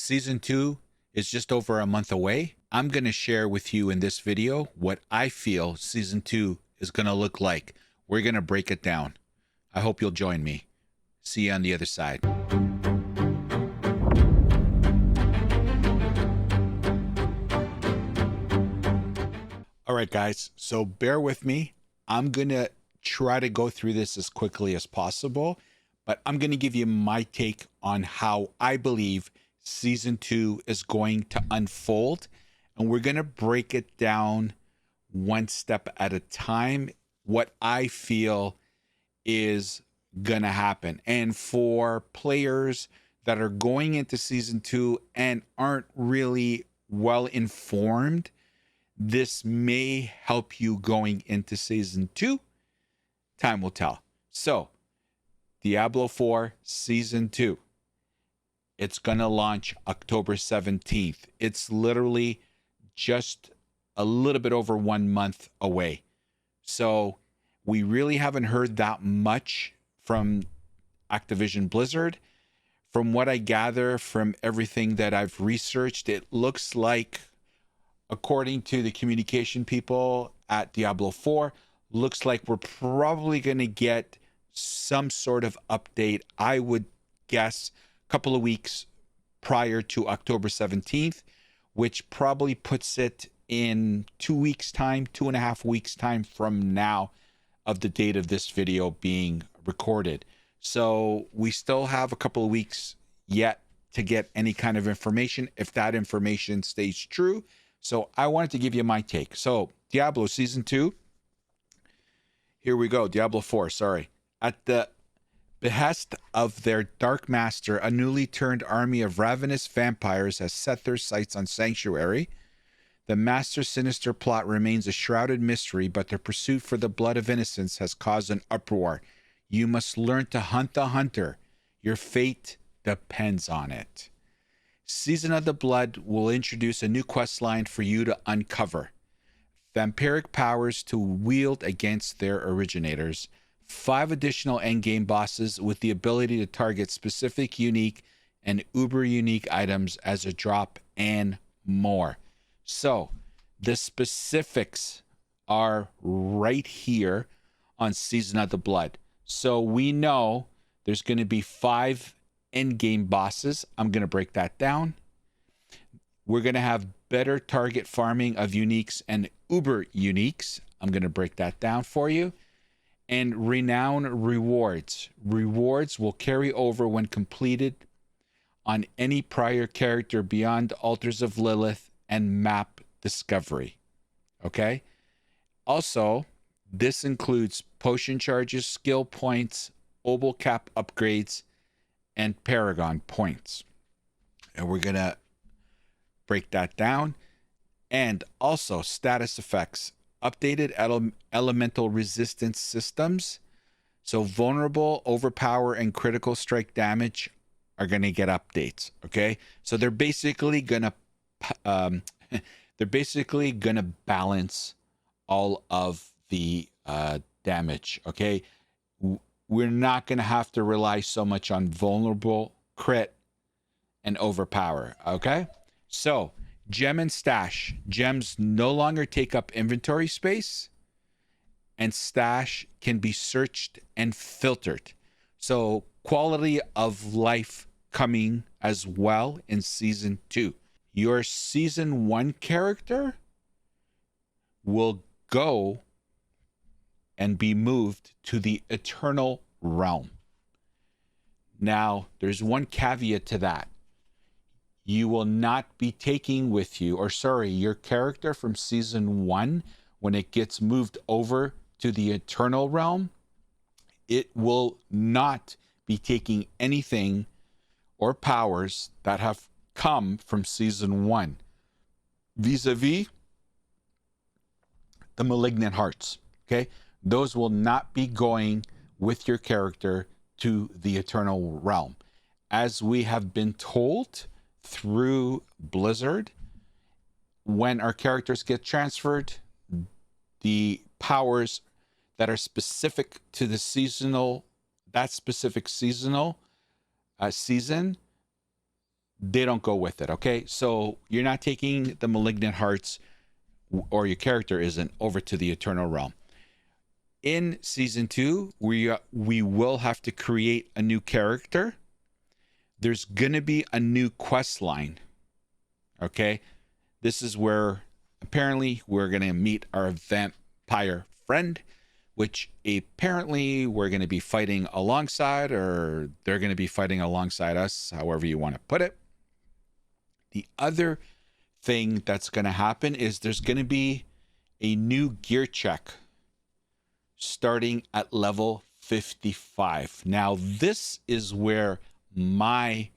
Season 2 is just over a month away. I'm going to share with you in this video what I feel Season 2 is going to look like. We're going to break it down. I hope you'll join me. See you on the other side. All right, guys, so bear with me. I'm going to try to go through this as quickly as possible, but I'm going to give you my take on how I believe Season 2 is going to unfold, and we're going to break it down one step at a time, what I feel is going to happen. And for players that are going into Season 2 and aren't really well informed, this may help you going into Season 2. Time will tell. So, Diablo 4 Season 2. It's going to launch October 17th. It's literally just a little bit over 1 month away. So, we really haven't heard that much from Activision Blizzard. From what I gather from everything that I've researched, it looks like, according to the communication people at Diablo 4, looks like we're probably going to get some sort of update, I would guess, a couple of weeks prior to October 17th, which probably puts it in 2 weeks' time, 2.5 weeks' time from now of the date of this video being recorded. So we still have a couple of weeks yet to get any kind of information, if that information stays true. So I wanted to give you my take. So Diablo Season 2. Here we go. Diablo 4, sorry. At the behest of their Dark Master, a newly turned army of ravenous vampires has set their sights on Sanctuary. The Master's sinister plot remains a shrouded mystery, but their pursuit for the blood of innocence has caused an uproar. You must learn to hunt the hunter. Your fate depends on it. Season of the Blood will introduce a new quest line for you to uncover. Vampiric powers to wield against their originators. 5 additional endgame bosses with the ability to target specific unique and uber unique items as a drop, and more. So the specifics are right here on Season of the Blood. So we know there's going to be 5 endgame bosses. I'm going to break that down. We're going to have better target farming of uniques and uber uniques. I'm going to break that down for you. And renown rewards. Rewards will carry over when completed on any prior character beyond Altars of Lilith and map discovery. Okay? Also, this includes potion charges, skill points, obol cap upgrades, and paragon points. And we're going to break that down. And also status effects, updated elemental resistance systems. So vulnerable, overpower, and critical strike damage are going to get updates. Okay, so they're basically going to balance all of the damage. Okay, we're not going to have to rely so much on vulnerable, crit, and overpower. Okay, so gem and stash. Gems no longer take up inventory space, and stash can be searched and filtered. So quality of life coming as well in Season 2. Your Season 1 character will go and be moved to the Eternal Realm. Now, there's one caveat to that. You will not be taking with you, your character from Season 1, when it gets moved over to the Eternal Realm, it will not be taking anything or powers that have come from Season 1, vis-a-vis the Malignant Hearts. Okay? Those will not be going with your character to the Eternal Realm. As we have been told through Blizzard, when our characters get transferred, the powers that are specific to the seasonal, that specific seasonal season, they don't go with it. Okay, so you're not taking the malignant hearts, or your character isn't, over to the eternal realm. In season 2, we will have to create a new character. There's gonna be a new quest line. Okay, this is where apparently we're gonna meet our vampire friend, which apparently we're gonna be fighting alongside, or they're gonna be fighting alongside us, however you want to put it. The other thing that's gonna happen is there's gonna be a new gear check starting at level 55. Now, this is where my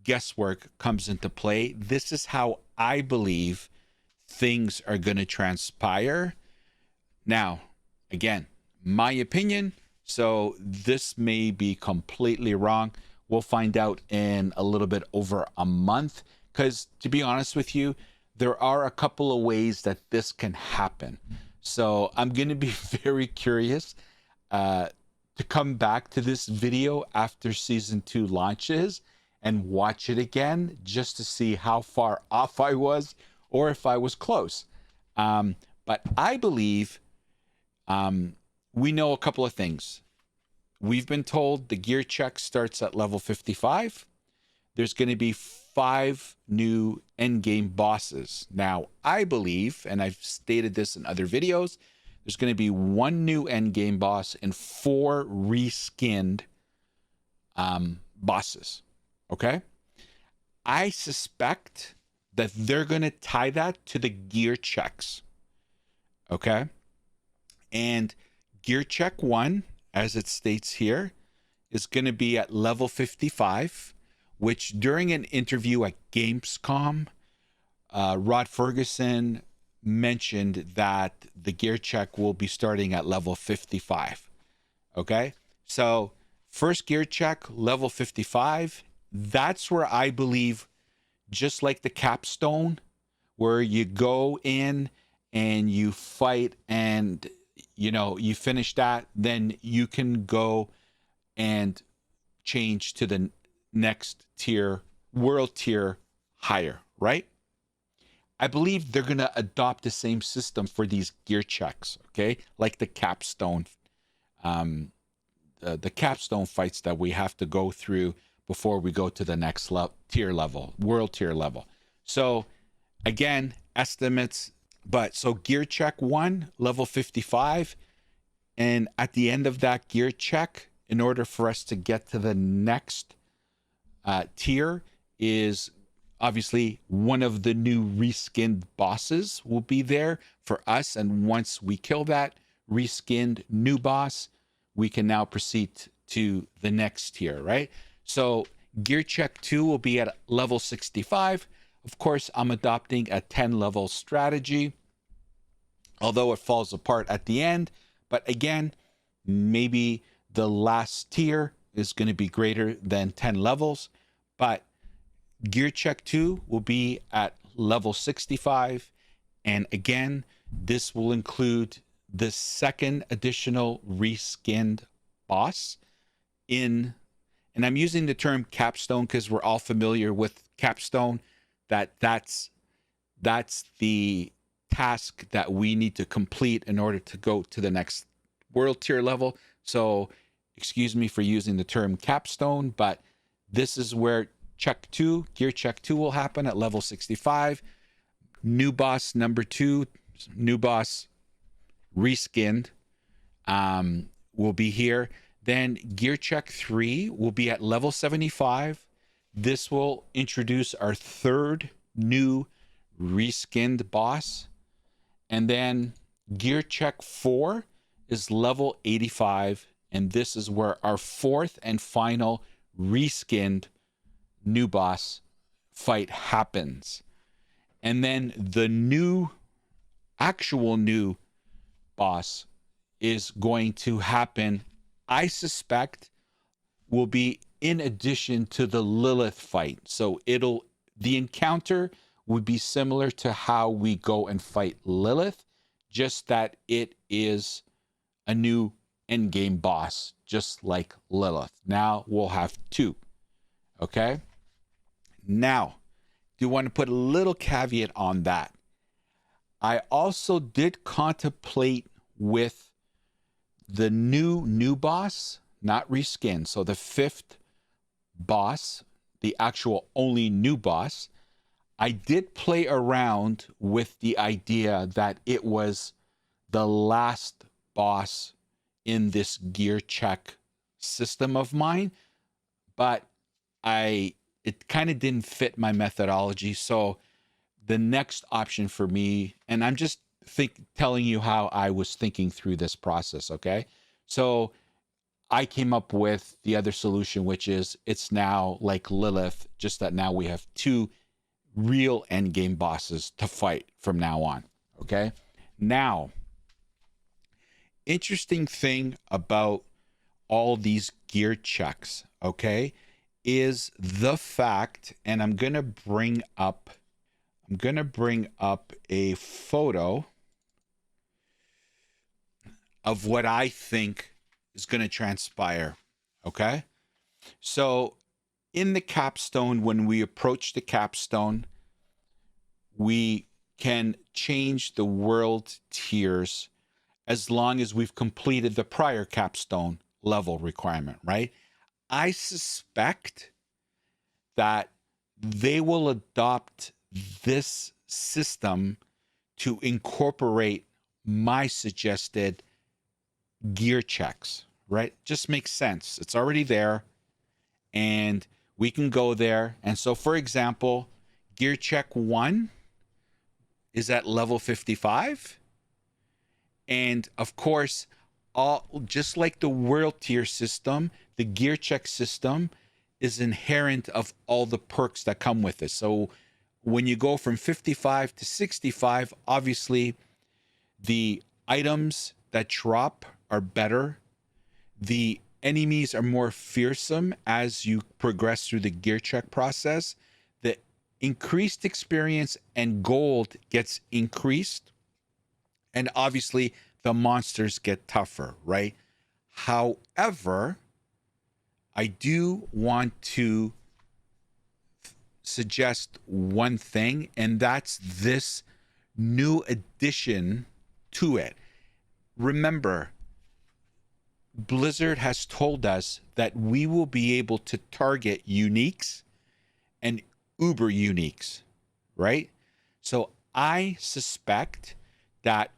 guesswork comes into play. This is how I believe things are going to transpire. Now, again, my opinion, so this may be completely wrong. We'll find out in a little bit over a month, because to be honest with you, there are a couple of ways that this can happen. So I'm going to be very curious to come back to this video after season 2 launches and watch it again, just to see how far off I was, or if I was close. But I believe we know a couple of things. We've been told the gear check starts at level 55. There's going to be 5 new endgame bosses. Now, I believe, and I've stated this in other videos, there's going to be 1 new endgame boss and 4 reskinned bosses. Okay? I suspect that they're going to tie that to the gear checks. Okay? And gear check 1, as it states here, is going to be at level 55, which during an interview at Gamescom, Rod Ferguson mentioned that the gear check will be starting at level 55. Okay? So, first gear check, level 55. That's where I believe, just like the capstone, where you go in and you fight and, you know, you finish that, then you can go and change to the next tier, world tier higher, right? I believe they're going to adopt the same system for these gear checks, okay? Like the capstone, the capstone fights that we have to go through before we go to the next tier level, world tier level. So again, estimates, but so gear check 1, level 55. And at the end of that gear check, in order for us to get to the next tier, is obviously one of the new reskinned bosses will be there for us. And once we kill that reskinned new boss, we can now proceed to the next tier, right? So gear check 2 will be at level 65. Of course, I'm adopting a 10 level strategy, although it falls apart at the end. But again, maybe the last tier is going to be greater than 10 levels. But gear check 2 will be at level 65. And again, this will include the second additional reskinned boss in, and I'm using the term capstone because we're all familiar with capstone, that's the task that we need to complete in order to go to the next world tier level. So excuse me for using the term capstone, but this is where check 2, gear check 2 will happen at level 65. New boss number 2, new boss reskinned, will be here. Then gear check 3 will be at level 75. This will introduce our third new reskinned boss. And then gear check 4 is level 85. And this is where our fourth and final reskinned new boss fight happens. And then the new, actual new boss is going to happen, I suspect, will be in addition to the Lilith fight. So the encounter would be similar to how we go and fight Lilith, just that it is a new endgame boss, just like Lilith. Now we'll have 2. Okay? Now, do want to put a little caveat on that. I also did contemplate with the new boss, not reskin. So the fifth boss, the actual only new boss, I did play around with the idea that it was the last boss in this gear check system of mine, but it kind of didn't fit my methodology. So the next option for me, and I'm just telling you how I was thinking through this process, okay? So I came up with the other solution, which is it's now like Lilith, just that now we have two real end game bosses to fight from now on, okay? Now, interesting thing about all these gear checks, okay, is the fact, and I'm gonna bring up a photo of what I think is going to transpire. Okay. So in the capstone, when we approach the capstone, we can change the world tiers as long as we've completed the prior capstone level requirement, right? I suspect that they will adopt this system to incorporate my suggested gear checks, right? Just makes sense. It's already there and we can go there. And so, for example, gear check 1 is at level 55. And of course, just like the world tier system, the gear check system is inherent of all the perks that come with it. So when you go from 55 to 65, obviously the items that drop are better. The enemies are more fearsome as you progress through the gear check process. The increased experience and gold gets increased. And obviously the monsters get tougher, right? However, I do want to suggest one thing, and that's this new addition to it. Remember, Blizzard has told us that we will be able to target uniques and uber uniques, right? So I suspect that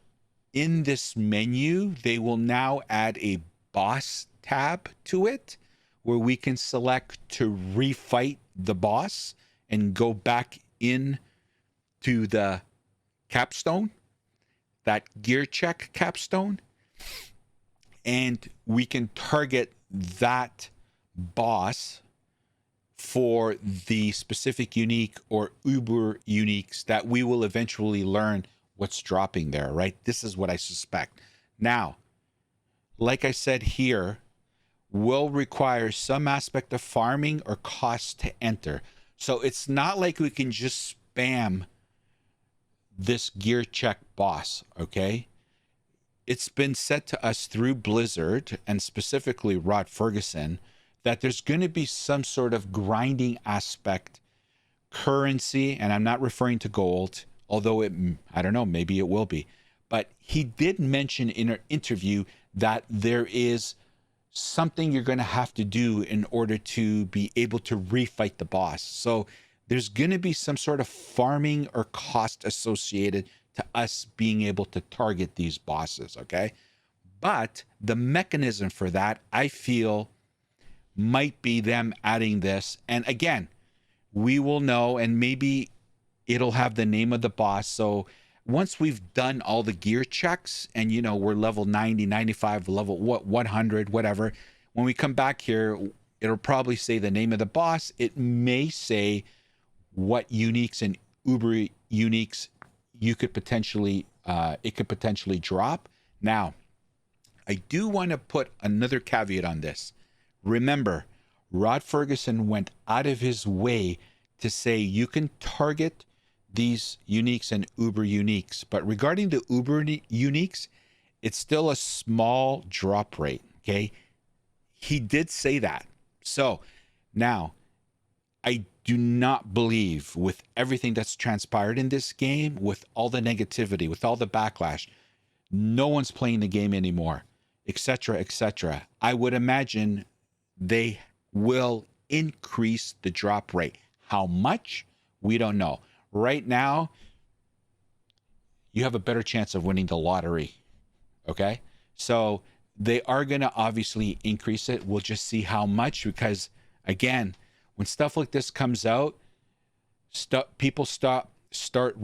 in this menu, they will now add a boss tab to it where we can select to refight the boss and go back in to the capstone, that gear check capstone, and we can target that boss for the specific unique or uber uniques that we will eventually learn what's dropping there, right? This is what I suspect. Now, like I said here, will require some aspect of farming or cost to enter. So it's not like we can just spam this gear check boss, okay? It's been said to us through Blizzard and specifically Rod Ferguson that there's going to be some sort of grinding aspect, currency, and I'm not referring to gold, although I don't know, maybe it will be. But he did mention in an interview that there is something you're going to have to do in order to be able to refight the boss. So there's going to be some sort of farming or cost associated to us being able to target these bosses, okay? But the mechanism for that, I feel, might be them adding this. And again, we will know, and maybe it'll have the name of the boss. So once we've done all the gear checks and, you know, we're level 90, 95, level 100, whatever, when we come back here, it'll probably say the name of the boss. It may say what uniques and uber uniques you could potentially, it could potentially drop. Now, I do want to put another caveat on this. Remember, Rod Ferguson went out of his way to say you can target these uniques and uber uniques, but regarding the uber uniques, it's still a small drop rate, okay? He did say that. So now I do not believe, with everything that's transpired in this game, with all the negativity, with all the backlash, no one's playing the game anymore, etc., etc. I would imagine they will increase the drop rate. How much? We don't know. Right now, you have a better chance of winning the lottery. Okay? So they are going to obviously increase it. We'll just see how much, because again, when stuff like this comes out, people start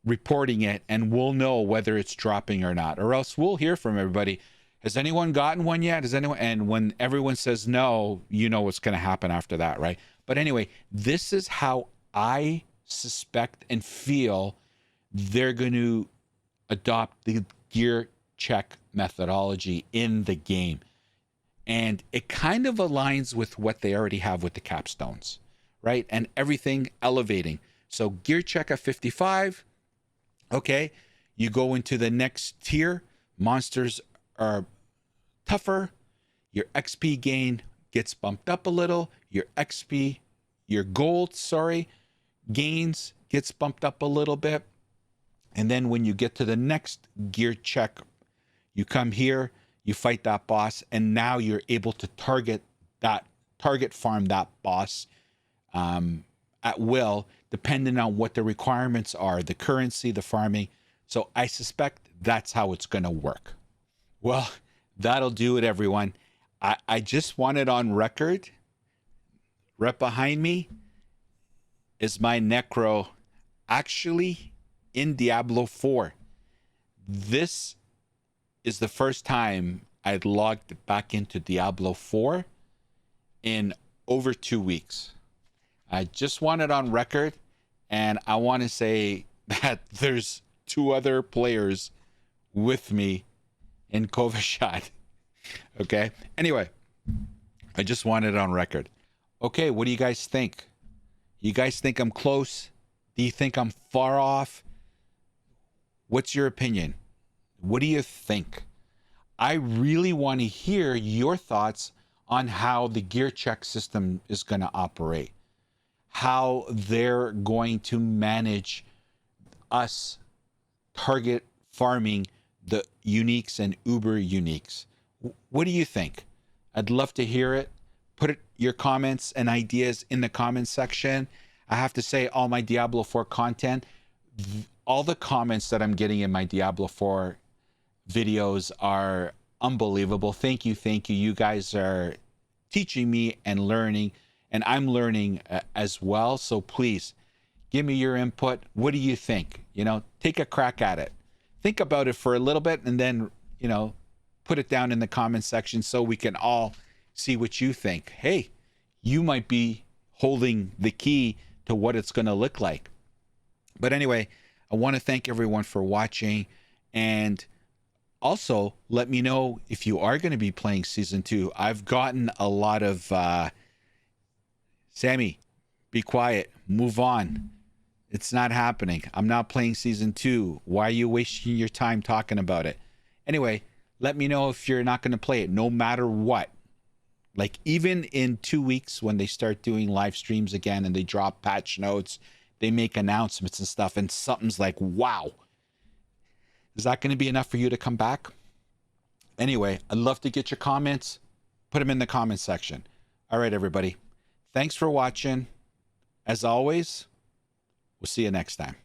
reporting it, and we'll know whether it's dropping or not, or else we'll hear from everybody. Has anyone gotten one yet? Has anyone? And when everyone says no, you know what's going to happen after that, right? But anyway, this is how I suspect and feel they're going to adopt the gear check methodology in the game. And it kind of aligns with what they already have with the capstones, right? And everything elevating. So gear check at 55. Okay. You go into the next tier. Monsters are tougher. Your XP gain gets bumped up a little. Your gold, gains gets bumped up a little bit. And then when you get to the next gear check, you come here, you fight that boss, and now you're able to target farm that boss at will, depending on what the requirements are, the currency, the farming. So I suspect that's how it's going to work. Well, that'll do it, everyone. I just want it on record. Right behind me is my Necro, actually in Diablo 4. This is the first time I'd logged back into Diablo 4 in over 2 weeks. I just want it on record, and I want to say that there's 2 other players with me in Kovashad. Okay? Anyway, I just want it on record. Okay, what do you guys think? You guys think I'm close? Do you think I'm far off? What's your opinion? What do you think? I really want to hear your thoughts on how the gear check system is going to operate, how they're going to manage us target farming the uniques and uber uniques. What do you think? I'd love to hear it. Put your comments and ideas in the comments section. I have to say, all my Diablo 4 content, all the comments that I'm getting in my Diablo 4 videos are unbelievable. Thank you. You guys are teaching me and learning, and I'm learning as well. So please give me your input. What do you think? Take a crack at it. Think about it for a little bit, and then, put it down in the comment section so we can all see what you think. Hey, you might be holding the key to what it's going to look like. But anyway, I want to thank everyone for watching, and also let me know if you are going to be playing season 2. I've gotten a lot of Sammy, be quiet, move on. It's not happening. I'm not playing season 2. Why are you wasting your time talking about it? Anyway, let me know if you're not going to play it, no matter what. Like, even in 2 weeks when they start doing live streams again and they drop patch notes, they make announcements and stuff, and something's like, wow. Is that going to be enough for you to come back? Anyway, I'd love to get your comments. Put them in the comment section. All right, everybody. Thanks for watching. As always, we'll see you next time.